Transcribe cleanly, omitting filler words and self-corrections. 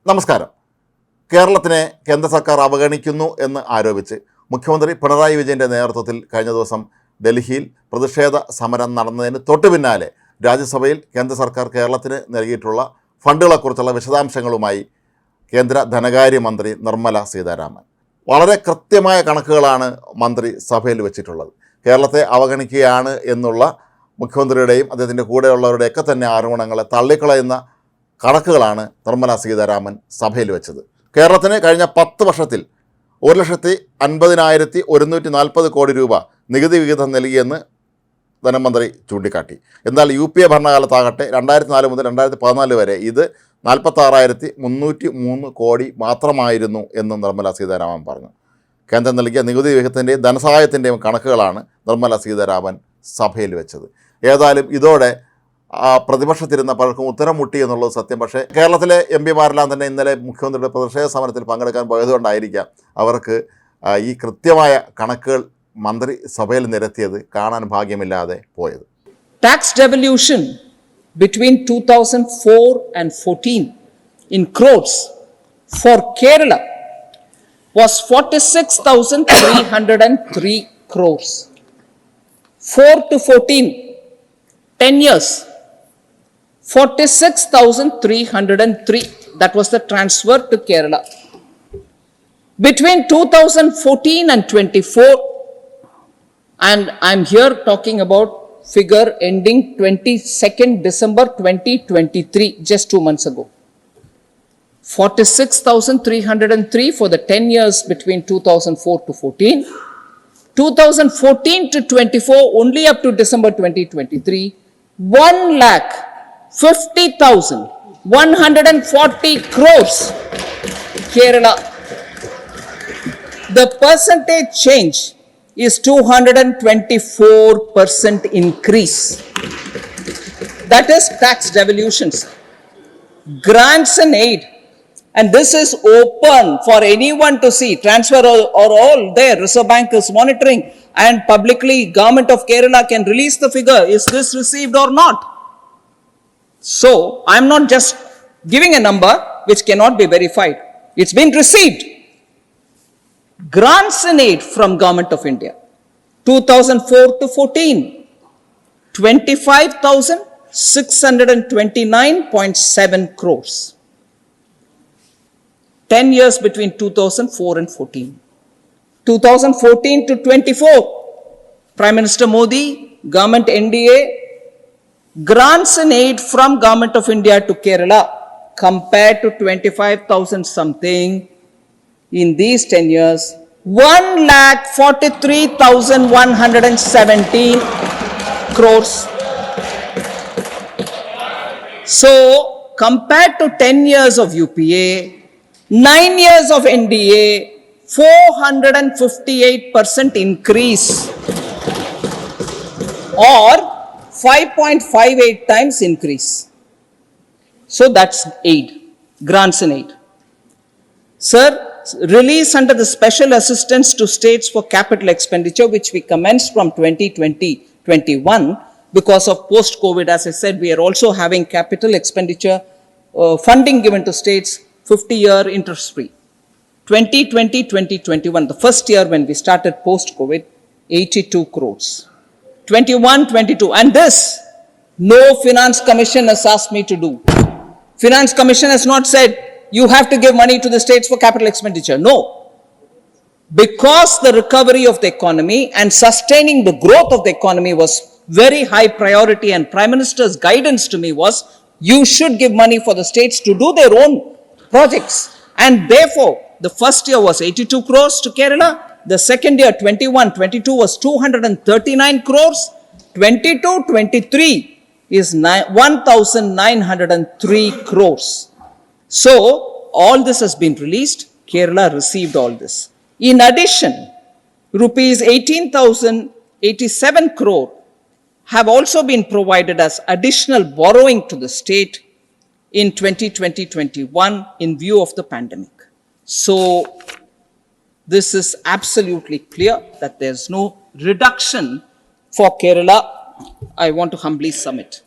നമസ്കാരം. കേരളത്തിനെ കേന്ദ്ര സർക്കാർ അവഗണിക്കുന്നു എന്ന് ആരോപിച്ച് മുഖ്യമന്ത്രി പിണറായി വിജയൻ്റെ നേതൃത്വത്തിൽ കഴിഞ്ഞ ദിവസം ഡൽഹിയിൽ പ്രതിഷേധ സമരം നടന്നതിന് തൊട്ടു പിന്നാലെ രാജ്യസഭയിൽ കേന്ദ്ര സർക്കാർ കേരളത്തിന് നൽകിയിട്ടുള്ള ഫണ്ടുകളെക്കുറിച്ചുള്ള വിശദാംശങ്ങളുമായി കേന്ദ്ര ധനകാര്യമന്ത്രി നിർമ്മല സീതാരാമൻ. വളരെ കൃത്യമായ കണക്കുകളാണ് മന്ത്രി സഭയിൽ വെച്ചിട്ടുള്ളത്. കേരളത്തെ അവഗണിക്കുകയാണ് എന്നുള്ള മുഖ്യമന്ത്രിയുടെയും അദ്ദേഹത്തിൻ്റെ കൂടെയുള്ളവരുടെയൊക്കെ തന്നെ ആരോപണങ്ങളെ തള്ളിക്കളയുന്ന കണക്കുകളാണ് നിർമ്മല സീതാരാമൻ സഭയിൽ വെച്ചത്. കേരളത്തിന് കഴിഞ്ഞ 10 വർഷത്തിൽ 1,50,140 കോടി രൂപ നികുതി വിഹിതം നൽകിയെന്ന് ധനമന്ത്രി ചൂണ്ടിക്കാട്ടി. എന്നാൽ UPA ഭരണകാലത്താകട്ടെ 2004 മുതൽ 2014 വരെ ഇത് 46,303 കോടി മാത്രമായിരുന്നു എന്നും നിർമ്മല സീതാരാമൻ പറഞ്ഞു. കേന്ദ്രം നൽകിയ നികുതി വിഹിതത്തിൻ്റെയും ധനസഹായത്തിൻ്റെയും കണക്കുകളാണ് നിർമ്മല സീതാരാമൻ സഭയിൽ വെച്ചത്. ഏതായാലും ഇതോടെ പ്രതിപക്ഷത്തിരുന്ന പലർക്കും ഉത്തരം മുട്ടി എന്നുള്ളത് സത്യം. പക്ഷേ കേരളത്തിലെ MP-മാരെല്ലാം തന്നെ ഇന്നലെ മുഖ്യമന്ത്രിയുടെ പ്രതിഷേധ സമരത്തിൽ പങ്കെടുക്കാൻ പോയതുകൊണ്ടായിരിക്കാം അവർക്ക് ഈ കൃത്യമായ കണക്കുകൾ മന്ത്രി സഭയിൽ നിരത്തിയത് കാണാൻ ഭാഗ്യമില്ലാതെ പോയത്. Tax devolution between 2004 and 14 in crores for Kerala was 46,303 crores. 4 to 14, 10 years. 46,303. That was the transfer to Kerala. Between 2014 and 24, and I'm here talking about figure ending 22nd December 2023, just 2 months ago. 46,303 for the 10 years between 2004 to 14. 2014 to 24, only up to December 2023, 1,50,140 crores. Kerala. The percentage change is 224% increase. That is tax devolutions. Grants and aid. And this is open for anyone to see. Transfer are all there. Reserve Bank is monitoring. And publicly, Government of Kerala can release the figure. Is this received or not? So, I'm not just giving a number which cannot be verified. It's been received. Grants and aid from Government of India. 2004 to 14. 25,629.7 crores. 10 years between 2004 and 14. 2014 to 24, Prime Minister Modi, Government NDA, grants and aid from Government of India to Kerala compared to 25,000 something in these 10 years, 1,43,117 crores. So, compared to 10 years of UPA, 9 years of NDA, 458% increase or 5.58 times increase. So that's aid, grants and aid. Sir, release under the special assistance to states for capital expenditure, which we commenced from 2020-21 because of post-COVID. As I said, we are also having capital expenditure funding given to states, 50-year interest-free. 2020-2021, the first year when we started post-COVID, 82 crores. 21-22, and this, no Finance Commission has asked me to do. Finance Commission has not said, you have to give money to the states for capital expenditure. No. Because the recovery of the economy and sustaining the growth of the economy was very high priority, and Prime Minister's guidance to me was, you should give money for the states to do their own projects. And therefore, the first year was 82 crores to Kerala. The second year, 21-22, was 239 crores. 22-23 is 1,903 crores. So, all this has been released. Kerala received all this. In addition, rupees 18,087 crore have also been provided as additional borrowing to the state in 2020-21 in view of the pandemic. So, this is absolutely clear that there's no reduction for Kerala. I want to humbly submit.